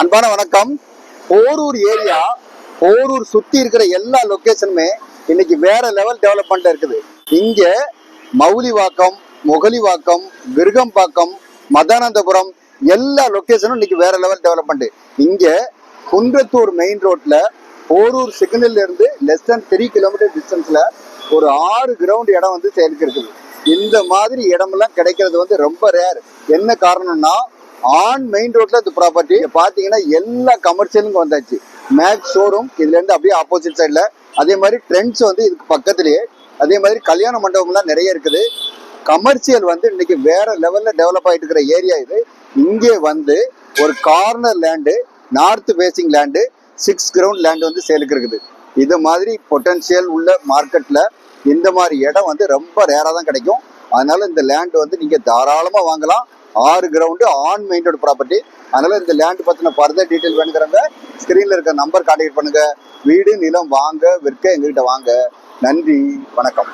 அன்பான வணக்கம். போரூர் ஏரியா, போரூர் சுத்தி இருக்கிற எல்லா லொகேஷனுமே இன்னைக்கு வேற லெவல் டெவலப்மெண்ட் இருக்குது. இங்க மவுலிவாக்கம், முகலிவாக்கம், விருகம்பாக்கம், மதானந்தபுரம் எல்லா லொகேஷனும் இன்னைக்கு வேற லெவல் டெவலப்மெண்ட். இங்க குன்றத்தூர் மெயின் ரோட்ல போரூர் சிக்னல்ல இருந்து லெஸ் than 3 கிலோமீட்டர் டிஸ்டன்ஸ்ல ஒரு 6 கிரவுண்ட் இடம் வந்து செயலுக்கு இருக்குது. இந்த மாதிரி இடமெல்லாம் கிடைக்கிறது வந்து ரொம்ப ரேர். என்ன காரணம்னா, ஆன் மெயின் ரோட்ல இந்த ப்ராப்பர்ட்டி பாத்தீங்கன்னா எல்லா கமர்ஷியலும் வந்தாச்சு. மேக்ஸ் ஷோரூம் இதுல இருந்து அப்படியே ஆப்போசிட் சைட்ல, அதே மாதிரி ட்ரெண்ட்ஸ் வந்து இதுக்கு பக்கத்திலேயே, அதே மாதிரி கல்யாண மண்டபம்லாம் நிறைய இருக்குது. கமர்ஷியல் வந்து இன்னைக்கு வேற லெவல்ல டெவலப் ஆயிட்டு இருக்கிற ஏரியா இது. இங்கே வந்து ஒரு corner land, north facing land, 6 ground land வந்து சேலுக்கு இருக்குது. இது மாதிரி பொட்டன்ஷியல் உள்ள மார்க்கெட்ல இந்த மாதிரி இடம் வந்து ரொம்ப ரேரா தான் கிடைக்கும். அதனால இந்த லேண்ட் வந்து நீங்க தாராளமா வாங்கலாம். 6 ground on main road property. அதனால இந்த லேண்ட் பத்தின ஃபர்தர் டீட்டெயில் வேணுங்கிறவங்க ஸ்கிரீன்ல இருக்க நம்பர் கான்டாக்ட் பண்ணுங்க. வீடு நிலம் வாங்க விற்க எங்ககிட்ட வாங்க. நன்றி, வணக்கம்.